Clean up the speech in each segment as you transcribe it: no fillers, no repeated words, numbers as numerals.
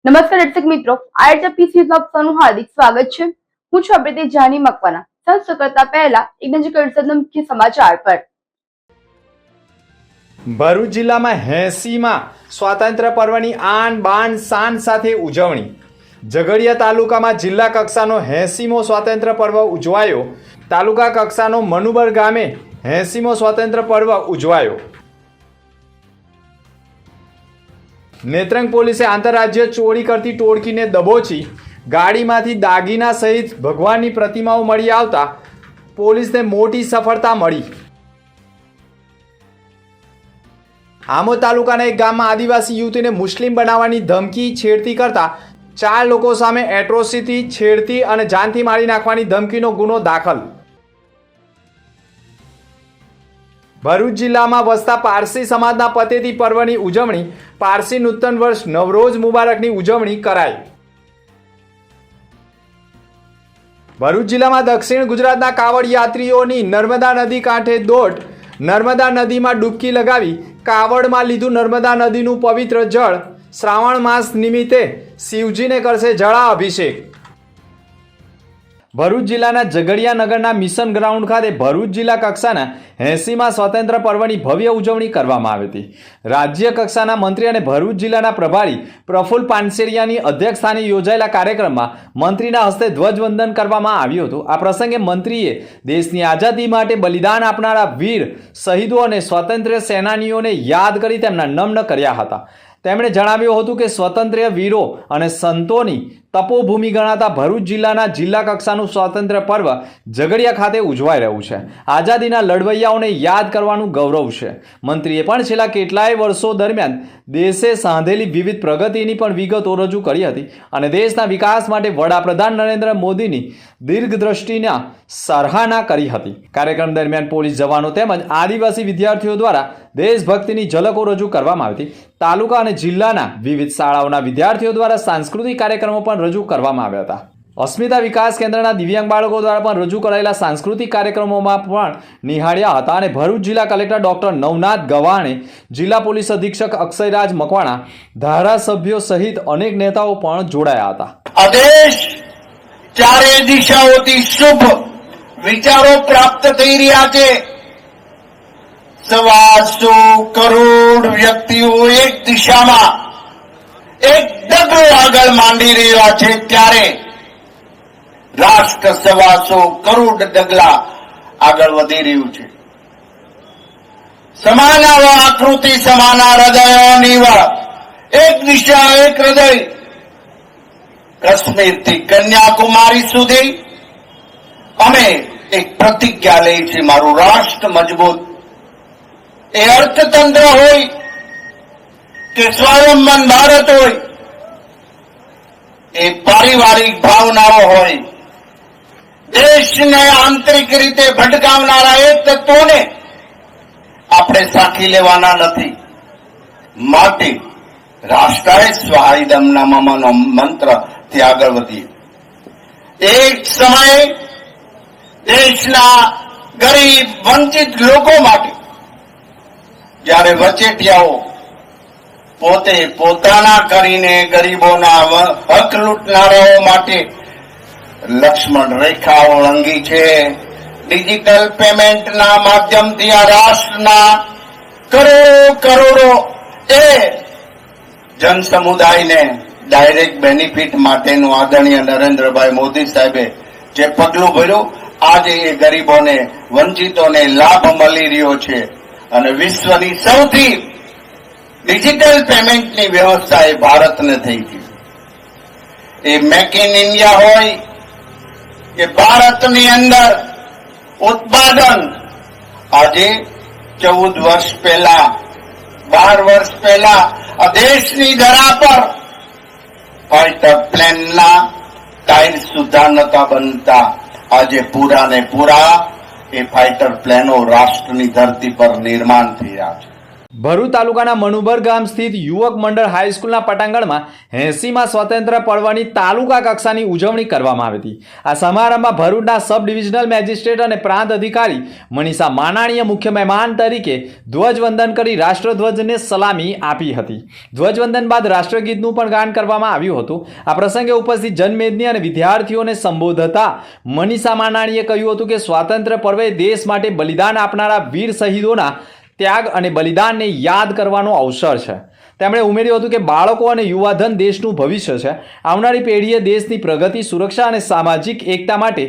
નમસ્કાર દર્શક મિત્રો, આરટીપી ન્યૂઝમાં આપનું હાર્દિક સ્વાગત છે। હું છું અપ્રિતિ જાની મકવાના। સૌ કરતા પહેલા એક નજર કરીએ મુખ્ય સમાચાર પર। ભરૂચ જિલ્લામાં 80મા સ્વાતંત્ર્ય પર્વની આન બાન શાન સાથે ઉજવણી। ઝઘડિયા તાલુકામાં જિલ્લા કક્ષાનો 80મો સ્વાતંત્ર્ય પર્વ ઉજવાયો। તાલુકા કક્ષાનો મનુબર ગામે 80મો સ્વાતંત્ર્ય પર્વ ઉજવાયો। નેત્રંગ પોલીસે આંતરરાજ્ય ચોરી કરતી ટોળકીને દબોચી ગાડીમાંથી દાગીના સહિત ભગવાનની પ્રતિમાઓ મળી આવતા પોલીસને મોટી સફળતા મળી। આમોદ તાલુકાના એક ગામમાં આદિવાસી યુવતીને મુસ્લિમ બનાવવાની ધમકી છેડતી કરતા 4 લોકો સામે એટ્રોસિટી, છેડતી અને જાનથી મારી નાખવાની ધમકીનો ગુનો દાખલ। ભરૂચ જિલ્લામાં વસતા પારસી સમાજના પતેતી પર્વની ઉજવણી। પારસી નૂતન વર્ષ નવરોઝ મુબારકની ઉજવણી કરાઈ। ભરૂચ જિલ્લામાં દક્ષિણ ગુજરાતના કાવડ યાત્રીઓની નર્મદા નદી કાંઠે દોટ। નર્મદા નદીમાં ડૂબકી લગાવી કાવડમાં લીધું નર્મદા નદીનું પવિત્ર જળ। શ્રાવણ માસ નિમિત્તે શિવજીને કરશે જળાભિષેક। ભરૂચ જિલ્લાના ઝઘડિયા નગરના મિશન ગ્રાઉન્ડ ખાતે ભરૂચ જિલ્લા કક્ષાના 80મા સ્વાતંત્ર્ય પર્વની ભવ્ય ઉજવણી કરવામાં આવી હતી। રાજ્ય કક્ષાના મંત્રી અને ભરૂચ જિલ્લાના પ્રભારી પ્રફુલ્લ પાનસેરિયાની અધ્યક્ષસ્થાને યોજાયેલા કાર્યક્રમમાં મંત્રીના હસ્તે ધ્વજવંદન કરવામાં આવ્યું હતું। આ પ્રસંગે મંત્રીએ દેશની આઝાદી માટે બલિદાન આપનારા વીર શહીદો અને સ્વાતંત્ર્ય સેનાનીઓને યાદ કરી તેમના નમન કર્યા હતા। તેમણે જણાવ્યું હતું કે સ્વતંત્ર્ય વીરો અને સંતોની તપોભૂમિ ગણાતા ભરૂચ જિલ્લાના જિલ્લા કક્ષાનું સ્વાતંત્ર્ય પર્વ ઝઘડિયા ખાતે ઉજવાઈ રહ્યું છે। આઝાદીના લડવૈયાઓને યાદ કરવાનું ગૌરવ છે। મંત્રીએ પણ છેલ્લા કેટલાય વર્ષો દરમિયાન દેશે સાંધેલી વિવિધ પ્રગતિની પણ વિગતો રજૂ કરી હતી અને દેશના વિકાસ માટે વડાપ્રધાન નરેન્દ્ર મોદીની દીર્ઘદ્રષ્ટિના સરાહના કરી હતી। કાર્યક્રમ દરમિયાન પોલીસ જવાનો તેમજ આદિવાસી વિદ્યાર્થીઓ દ્વારા દેશભક્તિની ઝલકો રજૂ કરવામાં આવી હતી। તાલુકા અને જિલ્લાના વિવિધ શાળાઓના વિદ્યાર્થીઓ દ્વારા સાંસ્કૃતિક કાર્યક્રમો પણ રજૂ કરવામાં આવ્યા હતા। અસ્મિતા વિકાસ કેન્દ્રના દિવ્યાંગ બાળકો દ્વારા પણ રજૂ કરાયેલા સાંસ્કૃતિક કાર્યક્રમોમાં પણ નિહાળ્યા હતા અને ભરૂચ જિલ્લા કલેક્ટર ડોક્ટર નવનાથ ગવાણે, જિલ્લા પોલીસ અધિક્ષક અક્ષયરાજ મકવાણા, ધારાસભ્યો સહિત અનેક નેતાઓ પણ જોડાયા હતા। આદેશ ચારે દિશાઓથી શુભ વિચારો પ્રાપ્ત થઈ રહ્યા છે। 125 કરોડ વ્યક્તિઓ એક દિશામાં એક ડગલું આગળ માંડી રહ્યા છે ત્યારે રાષ્ટ્ર 125 કરોડ ડગલા આગળ વધી રહ્યું છે। સમાન આકૃતિ, સમાન હૃદયોની એક દિશા, એક હૃદય, કાશ્મીરથી કન્યાકુમારી સુધી અમે એક પ્રતિજ્ઞા લઈ છે, મારું રાષ્ટ્ર મજબૂત, એ અર્થતંત્ર હોય કે સ્વાવલંબન ભારત હોય, એ પારિવારિક ભાવનાઓ હોય, દેશને આંતરિક રીતે ભટકાવનારા એક તત્વોને આપણે સાખી લેવાના નથી। માટે રાષ્ટ્રાય સ્વાયદમના મમનો મંત્રથી આગળ વધીએ। એક સમયે દેશના ગરીબ વંચિત લોકો માટે જ્યારે વચેટિયાઓ પોતે પોતાના કરીને ગરીબોના હક લૂંટનારાઓ માટે લક્ષ્મણ રેખા ઓળંગી છે। ડિજિટલ પેમેન્ટના માધ્યમથી આ રાષ્ટ્રના કરોડો એ જન સમુદાયને ડાયરેક્ટ બેનિફિટ માટેનું આદરણીય નરેન્દ્રભાઈ મોદી સાહેબે જે પગલું ભર્યું, આજે એ ગરીબોને, વંચિતોને લાભ મળી રહ્યો છે અને વિશ્વની સૌથી ડિજિટલ પેમેન્ટની વ્યવસ્થા એ ભારતને થઈ ગઈ। એ મેક ઇન ઇન્ડિયા હોય કે ભારતની અંદર ઉત્પાદન, આજે 14 વર્ષ પહેલા, 12 વર્ષ પહેલા આ દેશની ધરા પર ફાઇટર પ્લેનના ટાયર સુધા નતા બનતા। આજે પૂરા ને પૂરા એ ફાઇટર પ્લેનો રાષ્ટ્રની ધરતી પર નિર્માણ થઈ રહ્યા છે। ભરૂચ તાલુકાના મનુબર ગામ સ્થિત યુવક મંડળ હાઈસ્કૂલના પટાંગણમાં 80મા સ્વતંત્ર પર્વની તાલુકા કક્ષાની ઉજવણી કરવામાં આવી હતી. આ સમારંભમાં ભરૂચના સબ ડિવિઝનલ મેજિસ્ટ્રેટ અને પ્રાંત અધિકારી મનીષા માનાણીએ મુખ્ય મહેમાન તરીકે ધ્વજવંદન કરી રાષ્ટ્રધ્વજને સલામી આપી હતી. ધ્વજવંદન બાદ રાષ્ટ્રગીતનું પણ ગાન કરવામાં આવ્યું હતું. આ પ્રસંગે ઉપસ્થિત જનમેદની અને વિદ્યાર્થીઓને સંબોધતા મનીષા માનાણીએ કહ્યું હતું કે સ્વાતંત્ર્ય પર્વે દેશ માટે બલિદાન આપનારા વીર શહીદોના ત્યાગ અને બલિદાનને યાદ કરવાનો અવસર છે. તેમણે ઉમેર્યું હતું કે બાળકો અને યુવાધન દેશનું ભવિષ્ય છે. આવનારી પેઢીએ દેશની પ્રગતિ, સુરક્ષા અને સામાજિક એકતા માટે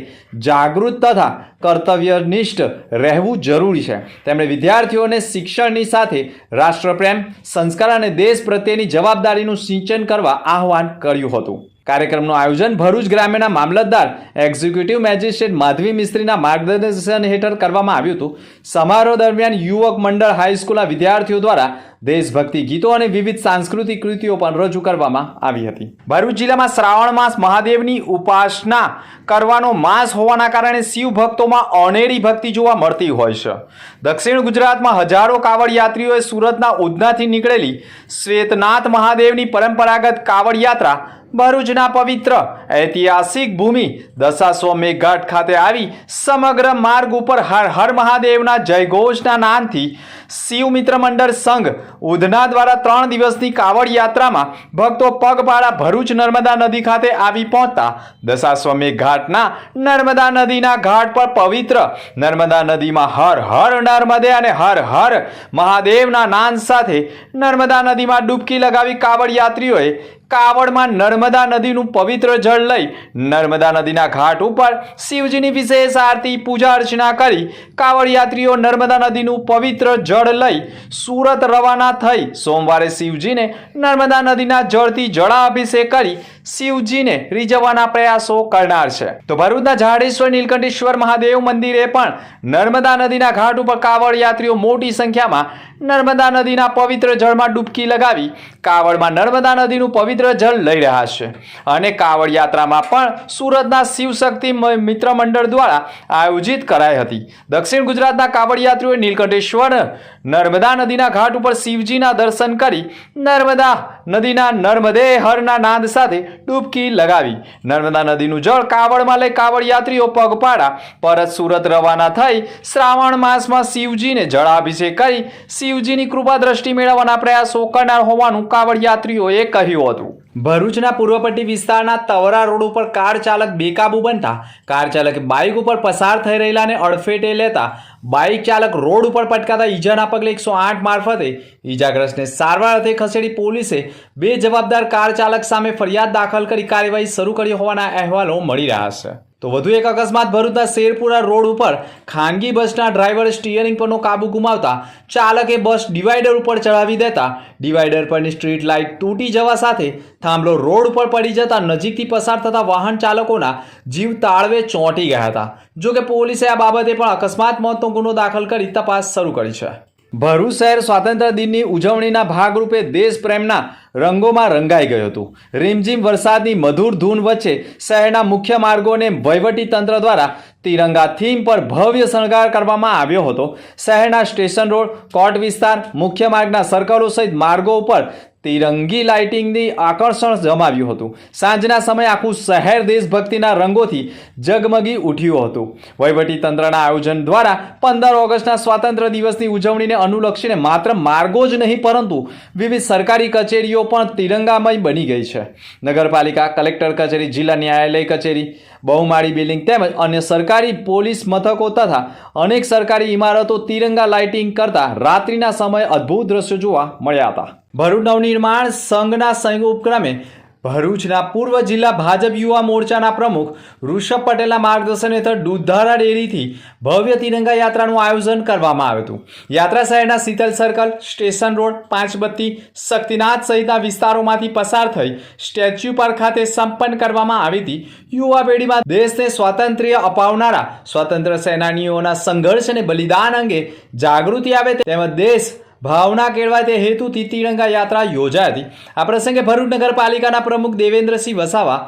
જાગૃત તથા કર્તવ્યનિષ્ઠ રહેવું જરૂરી છે. તેમણે વિદ્યાર્થીઓને શિક્ષણની સાથે રાષ્ટ્રપ્રેમ, સંસ્કાર અને દેશ પ્રત્યેની જવાબદારીનું સિંચન કરવા આહવાન કર્યું હતું. કાર્યક્રમનું આયોજન ભરૂચ ગ્રામ્યના મામલતદાર એક્ઝિક્યુટિવ મેજિસ્ટ્રેટ માધવી મિસ્ત્રીના માર્ગદર્શન હેઠળ કરવામાં આવ્યું હતું. સમારોહ દરમિયાન યુવક મંડળ હાઈસ્કૂલના વિદ્યાર્થીઓ દ્વારા દેશભક્તિ ગીતો અને વિવિધ સાંસ્કૃતિક કૃતિઓ પણ રજૂ કરવામાં આવી હતી. ભરૂચ જિલ્લામાં શ્રાવણ માસ મહાદેવની ઉપાસના કરવાનો માસ હોવાના કારણે શિવ ભક્તોમાં અનેરી ભક્તિ જોવા મળતી હોય છે. દક્ષિણ ગુજરાતમાં હજારો કાવડ યાત્રીઓએ સુરતના ઉધનાથી નીકળેલી શ્વેતનાથ મહાદેવની પરંપરાગત કાવડ યાત્રા ભરૂચના પવિત્ર ઐતિહાસિક ભૂમિ દશાશ્વમેઘ ઘાટ ખાતે આવી સમગ્ર માર્ગ ઉપર હર હર મહાદેવના જયઘોષના નાદથી શિવ મિત્ર મંડળ સંઘ ઉધના દ્વારા 3 દિવસની કાવડ યાત્રામાં ભક્તો પગપાળા ભરૂચ નર્મદા નદી ખાતે આવી પહોંચતા દશાશ્વમેઘ ઘાટના નર્મદા નદીના ઘાટ પર પવિત્ર નર્મદા નદીમાં હર હર નર્મદે અને હર હર મહાદેવના નાદ સાથે નર્મદા નદીમાં ડૂબકી લગાવી કાવડ યાત્રીઓએ કાવડમાં નર્મદા નદીનું પવિત્ર જળ લઈ નર્મદા નદીના ઘાટ ઉપર શિવજીની વિશેષ આરતી, પૂજા અર્ચના કરી કાવડ યાત્રીઓ નર્મદા નદીનું પવિત્ર જળ લઈ સુરત રવાના થઈ સોમવારે શિવજીને નર્મદા નદીના જળથી જળાભિષેક કરી શિવજીને રીઝવવાના પ્રયાસો કરનાર છે. તો ભરૂચના ઝાડેશ્વર નીલકંઠેશ્વર મહાદેવ મંદિરે પણ નર્મદા નદીના ઘાટ ઉપર કાવડ યાત્રીઓ મોટી સંખ્યામાં નર્મદા નદીના પવિત્ર જળમાં ડૂબકી લગાવી કાવડમાં નર્મદા નદીનું પવિત્ર જળ લઈ રહ્યા છે. અને કાવડ યાત્રામાં પણ સુરતના શિવશક્તિ મિત્ર મંડળ દ્વારા આયોજિત કરાઈ હતી. દક્ષિણ ગુજરાતના કાવડ યાત્રીઓએ નીલકંઠેશ્વર નર્મદા નદીના ઘાટ ઉપર શિવજીના દર્શન કરી નર્મદા નદીના નર્મદે હરના નાદ સાથે ડૂબકી લગાવી નર્મદા નદીનું જળ કાવડમાં લઈ કાવડ યાત્રીઓ પગપાળા પરત સુરત રવાના થઈ શ્રાવણ માસમાં શિવજીને જળાભિષેક કરી શિવજીની કૃપા દ્રષ્ટિ મેળવવાના પ્રયાસો કરનાર હોવાનું કાવડ યાત્રીઓએ કહ્યું હતું. ભરૂચના પૂર્વપટ્ટી વિસ્તારના તવરા રોડ ઉપર કાર ચાલક બેકાબુ બનતા કાર ચાલકે બાઇક ઉપર પસાર થઈ રહેલાને અડફેટે લેતા બાઇક ચાલક રોડ ઉપર પટકાતા ઈજાના પગલે 108 મારફતે ઈજાગ્રસ્તને સારવાર અર્થે ખસેડી પોલીસે 2 જવાબદાર કાર ચાલક સામે ફરિયાદ દાખલ કરી કાર્યવાહી શરૂ કરી હોવાના અહેવાલો મળી રહ્યા છે. તો વધુ એક અકસ્માત ભરૂચના શેરપુરા રોડ ઉપર ખાનગી બસના ડ્રાઈવરે સ્ટીયરિંગ પરનો કાબુ ગુમાવતા ચાલકે બસ ડિવાઈડર ઉપર ચડાવી દેતા ડિવાઈડર પરની સ્ટ્રીટ લાઇટ તૂટી જવા સાથે થાંભલો રોડ ઉપર પડી જતા નજીકથી પસાર થતા વાહન ચાલકોના જીવ તાળવે ચોંટી ગયા હતા. જોકે પોલીસે આ બાબતે પણ અકસ્માત મોતનો ગુનો દાખલ કરી તપાસ શરૂ કરી છે. ભરૂચ શહેર સ્વાતંત્ર્ય દિનની ઉજવણીના ભાગરૂપે દેશપ્રેમના રંગોમાં રંગાઈ ગયું હતું. રીમઝીમ વરસાદની મધુર ધૂન વચ્ચે શહેરના મુખ્ય માર્ગોને વહીવટી તંત્ર દ્વારા તિરંગા થીમ પર ભવ્ય શણગાર કરવામાં આવ્યો હતો. શહેરના સ્ટેશન રોડ, કોર્ટ વિસ્તાર, મુખ્ય માર્ગના સર્કલો સહિત માર્ગો ઉપર તિરંગી લાઇટિંગની આકર્ષણ જમાવ્યું હતું. સાંજના સમયે આખું શહેર દેશભક્તિના રંગોથી ઝગમગી ઉઠ્યું હતું. વહીવટી તંત્રના આયોજન દ્વારા 15 ઓગસ્ટના સ્વાતંત્ર્ય દિવસની ઉજવણીને અનુલક્ષીને માત્ર માર્ગો જ નહીં પરંતુ વિવિધ સરકારી કચેરીઓ પણ તિરંગામય બની ગઈ છે. નગરપાલિકા, કલેક્ટર કચેરી, જિલ્લા ન્યાયાલય કચેરી, બહુમાળી બિલ્ડિંગ તેમજ અન્ય સરકારી પોલીસ મથકો તથા અનેક સરકારી ઇમારતો તિરંગા લાઇટિંગ કરતા રાત્રિના સમયે અદ્ભુત દ્રશ્યો જોવા મળ્યા હતા. ભરૂચ નવનિર્માણ સંઘના સંયુક્ત ઉપક્રમે ભરૂચના પૂર્વ જિલ્લા ભાજપ યુવા મોરચાના પ્રમુખ ઋષભ પટેલના માર્ગદર્શન હેઠળ દૂધધારા ડેરીથી ભવ્ય તિરંગા યાત્રાનું આયોજન કરવામાં આવ્યું હતું. યાત્રા શહેરના Sheetal circle, station road, Panchbatti, Shaktinath સહિતના વિસ્તારોમાંથી પસાર થઈ સ્ટેચ્યુ પાર્ક ખાતે સંપન્ન કરવામાં આવી હતી. યુવા પેઢીમાં દેશને સ્વાતંત્ર્ય અપાવનારા સ્વાતંત્ર્ય સેનાનીઓના સંઘર્ષ અને બલિદાન અંગે જાગૃતિ આવે તેમજ દેશ ભાવના કેળવાય તે હેતુથી તિરંગા યાત્રા યોજાઈ હતી. આ પ્રસંગે ભરૂચ નગરપાલિકાના પ્રમુખ દેવેન્દ્રસિંહ વસાવા,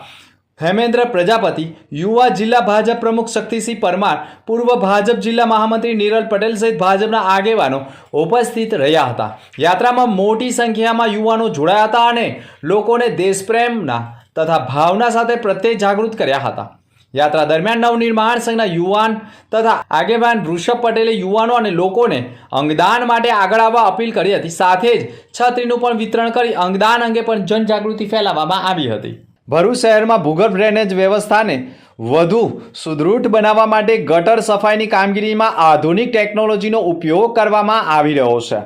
હેમેન્દ્ર પ્રજાપતિ, યુવા જિલ્લા ભાજપ પ્રમુખ શક્તિસિંહ પરમાર, પૂર્વ ભાજપ જિલ્લા મહામંત્રી નિરલ પટેલ સહિત ભાજપના આગેવાનો ઉપસ્થિત રહ્યા હતા. યાત્રામાં મોટી સંખ્યામાં યુવાનો જોડાયા હતા અને લોકોને દેશપ્રેમના તથા ભાવના સાથે પ્રત્યે જાગૃત કર્યા હતા. યાત્રા દરમિયાન નવનિર્માણ સંઘના યુવાન તથા આગેવાન વૃષભ પટેલે યુવાનો અને લોકોને અંગદાન માટે આગળ આવવા અપીલ કરી હતી. સાથે જ છત્રીનું પણ વિતરણ કરી અંગદાન અંગે પણ જનજાગૃતિ ફેલાવવામાં આવી હતી. ભરૂચ શહેરમાં ભૂગર્ભ ડ્રેનેજ વ્યવસ્થાને વધુ સુદૃઢ બનાવવા માટે ગટર સફાઈની કામગીરીમાં આધુનિક ટેકનોલોજીનો ઉપયોગ કરવામાં આવી રહ્યો છે.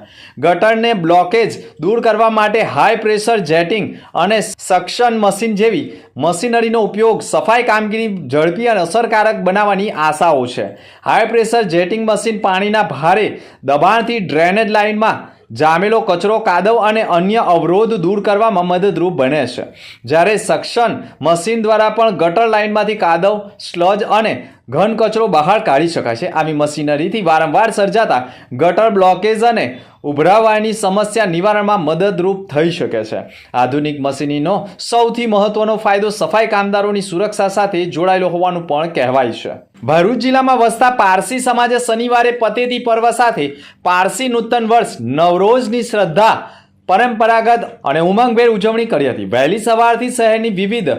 ગટરને બ્લોકેજ દૂર કરવા માટે હાઈ પ્રેશર જેટિંગ અને સક્શન મશીન જેવી મશીનરીનો ઉપયોગ સફાઈ કામગીરી ઝડપી અને અસરકારક બનાવવાની આશાઓ છે. હાઈ પ્રેશર જેટિંગ મશીન પાણીના ભારે દબાણથી ડ્રેનેજ લાઇનમાં જામેલો કચરો, કાદવ અને અન્ય અવરોધ દૂર કરવામાં મદદરૂપ બને છે. જ્યારે સક્શન મશીન દ્વારા પણ ગટર લાઇનમાંથી કાદવ, સ્લજ અને ઘન કચરો બહાર કાઢી શકાય છે. આવી મશીનરીથી વારંવાર સર્જાતા ગટર બ્લોકેજ અને ઉભરાવાની સમસ્યા નિવારણમાં મદદરૂપ થઈ શકે છે. આધુનિક મશીનરીનો સૌથી મહત્વનો ફાયદો સફાઈ કામદારોની સુરક્ષા સાથે જોડાયેલો હોવાનું પણ કહેવાય છે. ભરૂચ જિલ્લામાં વસતા પારસી સમાજે શનિવારે પતેતી પર્વ સાથે પારસી નૂતન વર્ષ નવરોઝની શ્રદ્ધા, પરંપરાગત અને ઉમંગભેર ઉજવણી કરી હતી. વહેલી સવારથી શહેરની વિવિધ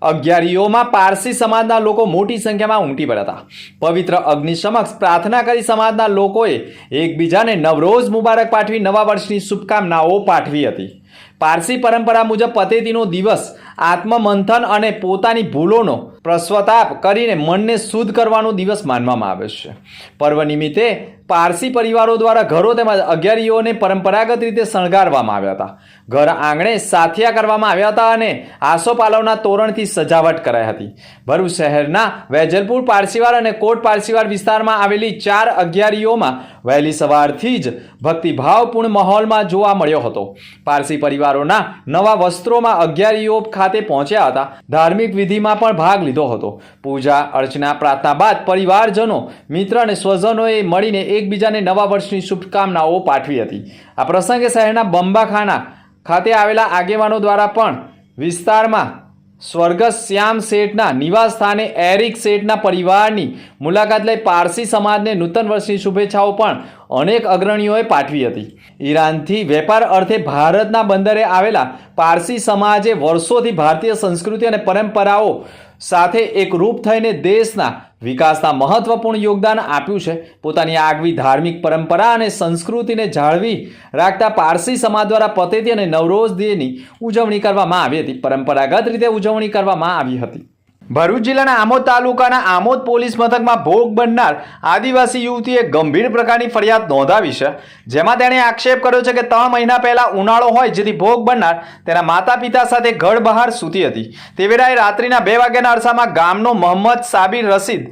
અગિયારીઓમાં પારસી સમાજના લોકો મોટી સંખ્યામાં ઉમટી પડ્યા હતા. પવિત્ર અગ્નિ સમક્ષ પ્રાર્થના કરી સમાજના લોકોએ એકબીજાને નવરોઝ મુબારક પાઠવી નવા વર્ષની શુભકામનાઓ પાઠવી હતી. પારસી પરંપરા મુજબ પતેતીનો દિવસ આત્મમંથન અને પોતાની ભૂલોનો પશ્ચાતાપ કરીને મનને શુદ્ધ કરવાનો દિવસ માનવામાં આવે છે. પર્વ નિમિત્તે પારસી પરિવારો દ્વારા ઘરો તેમજ અગિયારીઓને પરંપરાગત રીતે શણગારવામાં આવ્યા હતા. ઘર આંગણે સાથિયા કરવામાં આવ્યા હતા અને આસોપાલવના તોરણથી સજાવટ કરાઈ હતી. ભરૂચ શહેરના વેજલપુર પારસીવાર અને કોટ પારસીવાર વિસ્તારમાં આવેલી 4 અગિયારીઓમાં વહેલી સવારથી જ ભક્તિભાવપૂર્ણ માહોલમાં જોવા મળ્યો હતો. પારસી પરિવારોના નવા વસ્ત્રોમાં અગિયારીઓ ખાતે પહોંચ્યા હતા. ધાર્મિક વિધિમાં પણ ભાગ લીધો હતો. પૂજા અર્ચના પ્રાર્થના બાદ પરિવારજનો, મિત્ર અને સ્વજનોએ મળીને એકબીજાને નવા વર્ષની શુભકામનાઓ પાઠવી હતી. આ પ્રસંગે શહેરના બંબાખાના ખાતે આવેલા આગેવાનો દ્વારા પણ વિસ્તારમાં સ્વર્ગસ્થ શ્યામ શેઠના નિવાસ સ્થાને એરિક શેઠના પરિવારની મુલાકાત લઈ પારસી સમાજને નૂતન વર્ષની શુભેચ્છાઓ પણ અનેક અગ્રણીઓએ પાઠવી હતી. ઈરાનથી વેપાર અર્થે ભારતના બંદરે આવેલા પારસી સમાજે વર્ષોથી ભારતીય સંસ્કૃતિ અને પરંપરાઓ સાથે એકરૂપ થઈને દેશના વિકાસના મહત્વપૂર્ણ યોગદાન આપ્યું છે. પોતાની આગવી ધાર્મિક પરંપરા અને સંસ્કૃતિને જાળવી રાખતા પારસી સમાજ દ્વારા પતેતી અને નવરોઝ ડેની ઉજવણી કરવામાં આવી હતી. પરંપરાગત રીતે ઉજવણી કરવામાં આવી હતી. ભરૂચ જિલ્લાના આમોદ તાલુકાના આમોદ પોલીસ મથકમાં ભોગ બનનાર આદિવાસી યુવતીએ ગંભીર પ્રકારની ફરિયાદ નોંધાવી છે. જેમાં તેણે આક્ષેપ કર્યો છે કે 3 મહિના પહેલા ઉનાળો હોય જેથી ભોગ બનનાર તેના માતા પિતા સાથે ઘર બહાર સૂતી હતી. તે વેળાએ રાત્રિના 2 વાગ્યાના અરસામાં ગામનો મોહમ્મદ સાબિર રશીદ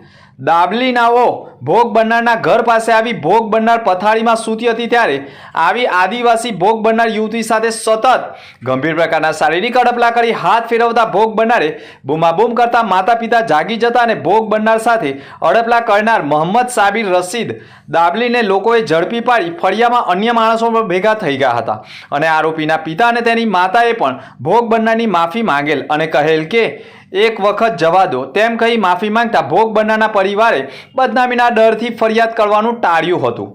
દાબલીનાઓ ભોગ બનનારના ઘર પાસે આવી ભોગ બનનાર પથારીમાં સૂતી હતી. ત્યારે આવી આદિવાસી ભોગ બનનાર યુવતી સાથે સતત ગંભીર પ્રકારના શારીરિક અડપલા કરી હાથ ફેરવતા ભોગ બનનારે બૂમાબૂમ કરતા માતા પિતા જાગી જતા અને ભોગ બનનાર સાથે અડપલા કરનાર મોહમ્મદ સાબિર રશીદ દાબલીને લોકોએ ઝડપી પાડી ફળિયામાં અન્ય માણસો ભેગા થઈ ગયા હતા અને આરોપીના પિતા અને તેની માતાએ પણ ભોગ બનનારની માફી માંગેલ અને કહેલ કે એક વખત જવા દો તેમ કહી માફી માંગતા ભોગ બનનારના પરિવારે બદનામીના ડરથી ફરિયાદ કરવાનું ટાળ્યું હતું.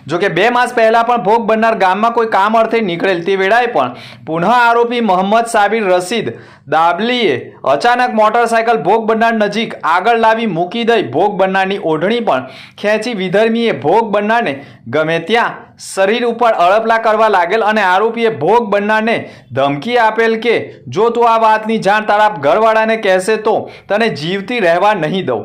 જોકે 2 માસ પહેલા પણ ભોગ બનનાર ગામમાં કોઈ કામ અર્થે નીકળેલ તે વેળાએ પણ પુનઃ આરોપી મોહમ્મદ સાબિર રશીદ દાબલીએ અચાનક મોટરસાયકલ ભોગ બનનાર નજીક આગળ લાવી મૂકી દઈ ભોગ બનનારની ઓઢણી પણ ખેંચી વિધર્મીએ ભોગ બનનારને ગમે ત્યાં શરીર ઉપર અડપલા કરવા લાગેલ અને આરોપીએ ભોગ બનનારને ધમકી આપેલ કે જો તું આ વાતની જાણ તારા ઘરવાળાને કહેશે તો તને જીવતી રહેવા નહીં દઉં.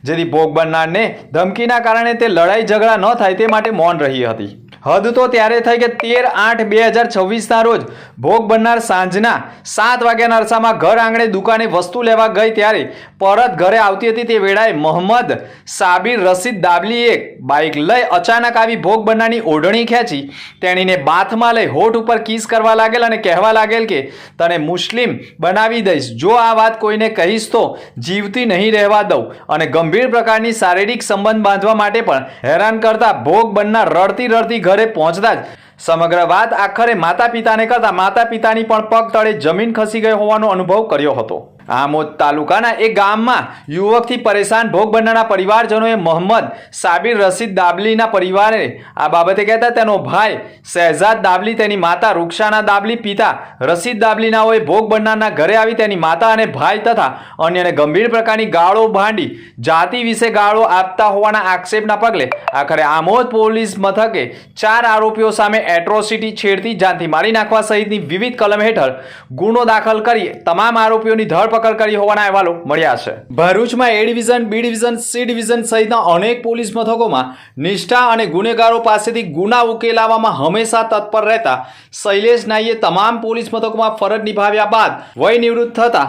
જેથી ભોગ બનનારને ધમકીના કારણે તે લડાઈ ઝઘડા ન થાય તે માટે મૌન રહી હતી. હદ તો ત્યારે થઈ કે 13/8/2026ના રોજ ભોગ બનનાર સાંજના 7 વાગ્યાના અરસામાં ઘર આંગણે દુકાને વસ્તુ લેવા ગઈ ત્યારે પરત ઘરે આવતી હતી. તે વેળાએ મોહમ્મદ સાબિર રશીદ દાબલીએ બાઇક લઈ અચાનક આવી ભોગ બનનારની ઓઢણી ખેંચી તેણીને બાથમાં લઈ હોઠ ઉપર કિસ કરવા લાગેલ અને કહેવા લાગેલ કે તને મુસ્લિમ બનાવી દઈશ, જો આ વાત કોઈને કહીશ તો જીવતી નહીં રહેવા દઉં અને ગંભીર પ્રકારની શારીરિક સંબંધ બાંધવા માટે પણ હેરાન કરતા ભોગ બનનાર રડતી રડતી ઘરે પહોંચતા જ સમગ્ર વાત આખરે માતા પિતાને કરતા માતા પિતાની પણ પગ તળે જમીન ખસી ગઈ હોવાનો અનુભવ કર્યો હતો. આમોદ તાલુકાના એક ગામમાં યુવકથી પરેશાન ભોગ બનનારના પરિવારજનોએ મોહમ્મદ સાબિર રશીદ દાબલીના પરિવારે આ બાબતે કહેતા તેનો ભાઈ શહેજાદ દાબલી, તેની માતા રૂક્ષાના દાબલી, પિતા રશીદ દાબલીનાઓએ ભોગ બનનારના ઘરે આવી તેની માતા અને ભાઈ તથા અન્યને ગંભીર પ્રકારની ગાળો ભાંડી જાતિ વિશે ગાળો આપતા હોવાના આક્ષેપના પગલે આખરે આમોદ પોલીસ મથકે 4 આરોપીઓ સામે એટ્રોસિટી, છેડતી, જાનથી મારી નાખવા સહિતની વિવિધ કલમ હેઠળ ગુનો દાખલ કરી તમામ આરોપીઓની ધરપકડ કરી હોવાના અહેવાલો મળ્યા છે. ભરૂચમાં A division, B division, C division સહિતના અનેક પોલીસ મથકોમાં નિષ્ઠા અને ગુનેગારો પાસેથી ગુના ઉકેલાવવામાં હંમેશા તત્પર રહેતા શૈલેષ નાઈએ તમામ પોલીસ મથકોમાં ફરજ નિભાવ્યા બાદ વય નિવૃત્ત થતા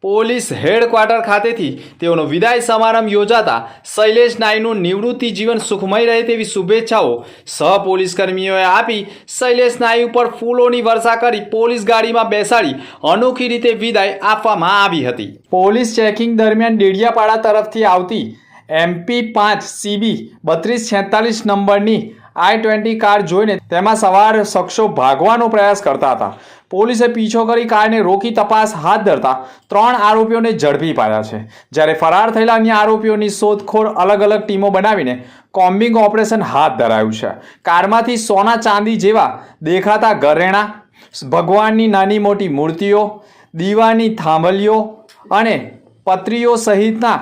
પોલીસ હેડક્વાર્ટર ખાતેથી તેઓનો વિદાય સમારંભ યોજાતા શૈલેષ નાયનું નિવૃત્તિ જીવન સુખમય રહે તેવી શુભેચ્છાઓ સહ પોલીસ કર્મીઓએ આપી શૈલેષ નાય ઉપર ફૂલોની વર્ષા કરી પોલીસ ગાડીમાં બેસાડી અનોખી રીતે વિદાય આપવામાં આવી હતી. પોલીસ ચેકિંગ દરમિયાન ડેડિયાપાડા તરફથી આવતી MP5 CB 3246 નંબરની I-20 કાર જોઈને તેમાં સવાર શખ્સો ભાગવાનો પ્રયાસ કરતા હતા. પોલીસે પીછો કરી કારને રોકી તપાસ હાથ ધરતા 3 આરોપીઓને ઝડપી પાડ્યા છે. જ્યારે ફરાર થયેલા અન્ય આરોપીઓની શોધખોળ અલગ અલગ ટીમો બનાવીને કોમ્બિંગ ઓપરેશન હાથ ધરાયું છે. કારમાંથી સોના ચાંદી જેવા દેખાતા ઘરેણાં, ભગવાનની નાની મોટી મૂર્તિઓ, દીવાની થાંભલીઓ અને પત્રીઓ સહિતના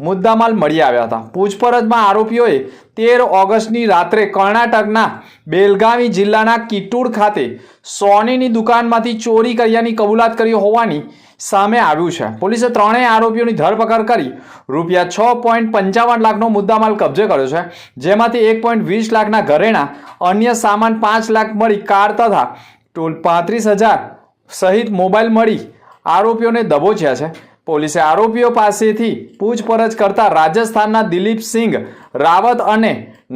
મુદ્દામાલ મળી આવ્યા હતા. પૂછપરછમાં આરોપીઓએ 13 ઓગસ્ટની રાત્રે કર્ણાટકના બેલગાવી જિલ્લાના કિટ્ટૂર ખાતે સોનીની દુકાનમાંથી ચોરી કર્યાની કબૂલાત કરી હોવાની સામે આવ્યું છે. પોલીસે ત્રણેય આરોપીઓની ધરપકડ કરી રૂપિયા 6.55 લાખનો મુદ્દામાલ કબજે કર્યો છે. જેમાંથી 1.20 લાખના ઘરેણાં, અન્ય સામાન 5 લાખ મળી કાર તથા 35,000 સહિત મોબાઈલ મળી આરોપીઓને દબોચ્યા છે. પોલીસે આરોપીઓ પાસેથી પૂછપરછ કરતા રાજસ્થાનના દિલીપસિંહ રાવત અને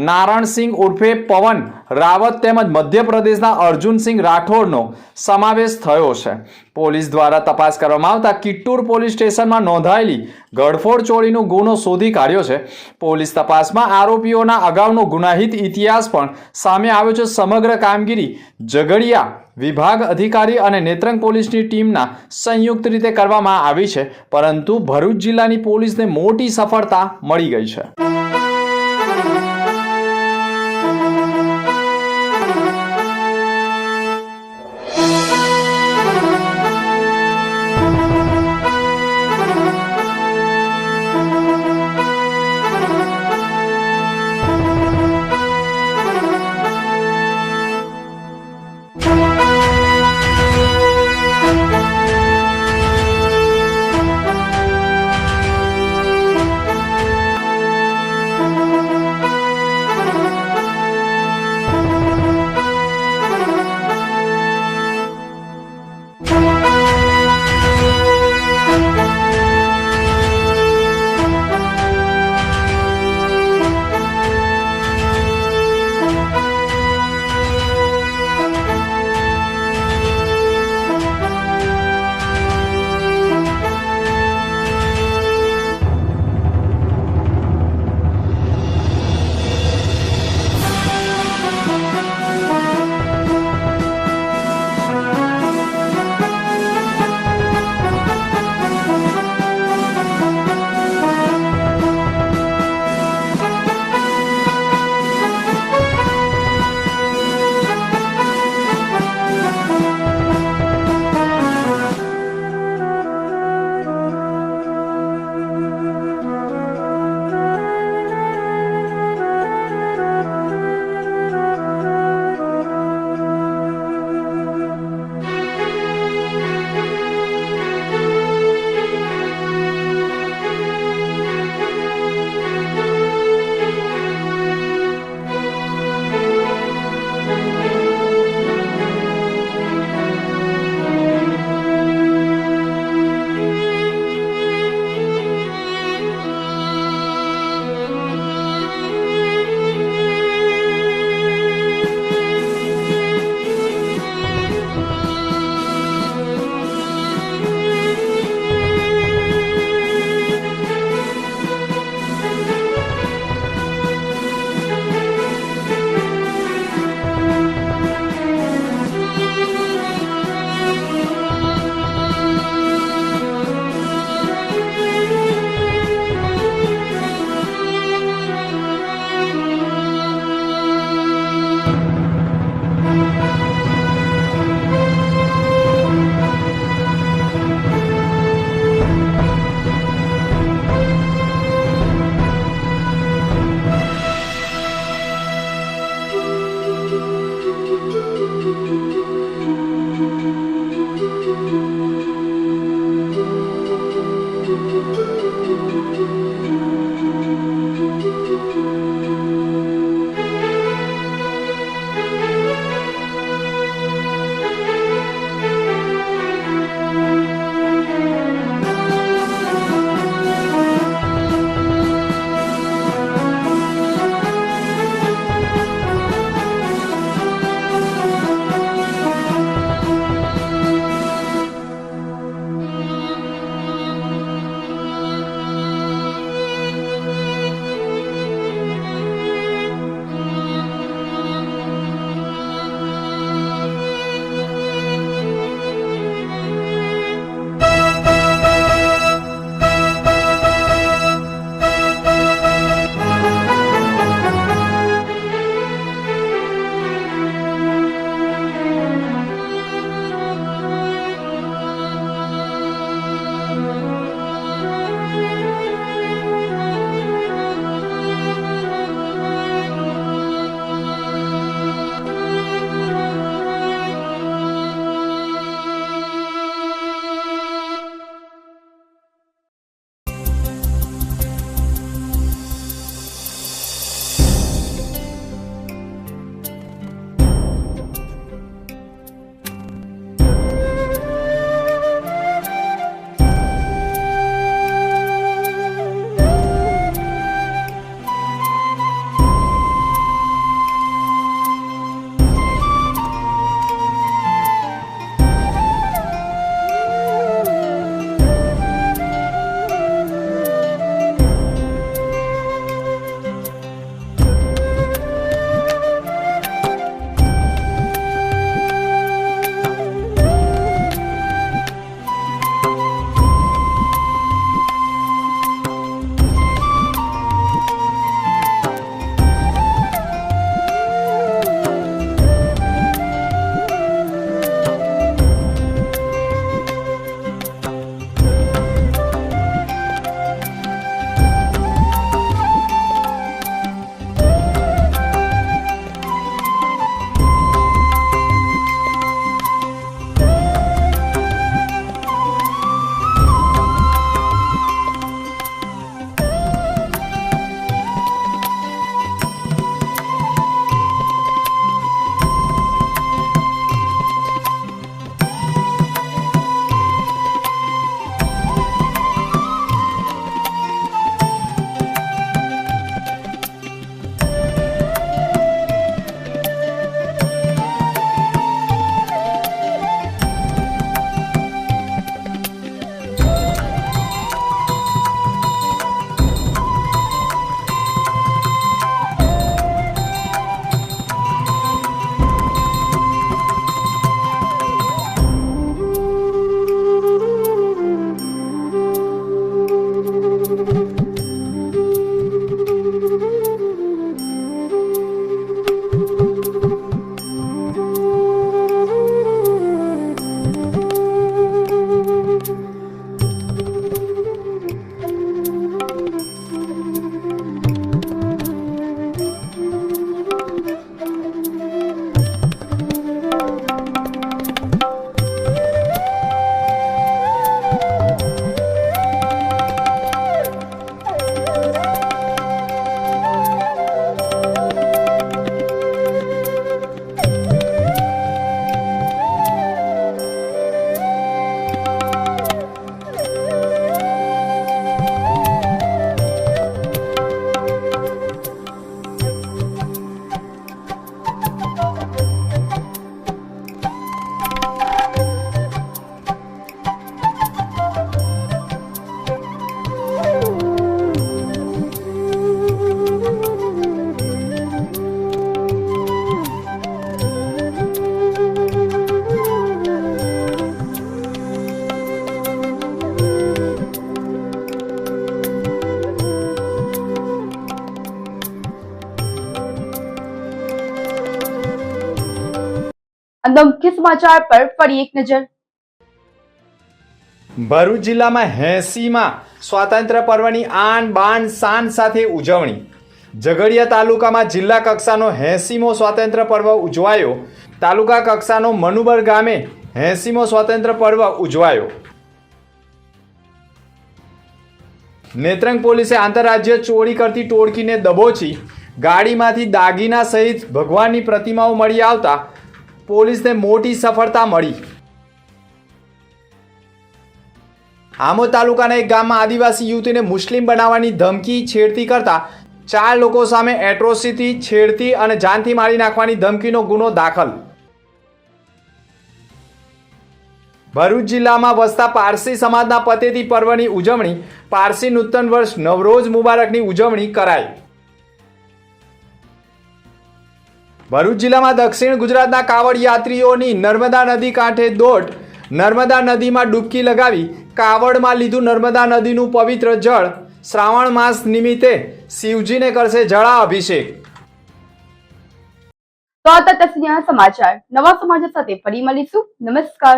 નારણસિંહ ઉર્ફે પવન રાવત તેમજ મધ્યપ્રદેશના અર્જુનસિંહ રાઠોડનો સમાવેશ થયો છે. પોલીસ દ્વારા તપાસ કરવામાં આવતા કિટ્ટૂર પોલીસ સ્ટેશનમાં નોંધાયેલી ઘરફોડ ચોરીનો ગુનો શોધી કાઢ્યો છે. પોલીસ તપાસમાં આરોપીઓના અગાઉનો ગુનાહિત ઇતિહાસ પણ સામે આવ્યો છે. સમગ્ર કામગીરી ઝઘડિયા વિભાગ અધિકારી અને નેત્રંગ પોલીસની ટીમના સંયુક્ત રીતે કરવામાં આવી છે. પરંતુ ભરૂચ જિલ્લાની પોલીસને મોટી સફળતા મળી ગઈ છે. અંદા મુખ્ય સમાચાર પર ફરી એક નજર. ભરૂચ જિલ્લામાં 80માં સ્વાતંત્ર્ય પર્વની આન બાન શાન સાથે ઉજવણી. ઝઘડિયા તાલુકામાં જિલ્લા કક્ષાનો 80મો સ્વાતંત્ર્ય પર્વ ઉજવાયો. તાલુકા કક્ષાનો મનુબર ગામે 80મો સ્વાતંત્ર્ય પર્વ ઉજવાયો. નેત્રંગ પોલીસે આંતરરાજ્ય ચોરી કરતી ટોળકીને દબોચી. ગાડીમાંથી દાગીના સહિત ભગવાનની પ્રતિમાઓ મળી આવતા પોલીસને મોટી સફળતા મળી. આમોદ તાલુકાના એક ગામમાં આદિવાસી યુવતીને મુસ્લિમ બનાવવાની ધમકી છેડતી કરતા 4 લોકો સામે એટ્રોસિટી, છેડતી અને જાનથી મારી નાખવાની ધમકીનો ગુનો દાખલ. ભરૂચ જિલ્લામાં વસતા પારસી સમાજના પતેતી પર્વની ઉજવણી. પારસી નૂતન વર્ષ નવરોઝ મુબારકની ઉજવણી કરાઈ. ભરૂચ જિલ્લામાં દક્ષિણ ગુજરાતના કાવડ યાત્રીઓની નર્મદા નદી કાંઠે દોટ. નર્મદા નદીમાં ડૂબકી લગાવી કાવડમાં લીધું નર્મદા નદીનું પવિત્ર જળ. શ્રાવણ માસ નિમિત્તે શિવજીને કરશે જળા અભિષેક. તો આ હતા સમાચાર. નવા સમાચાર સાથે ફરી મળીશું. નમસ્કાર.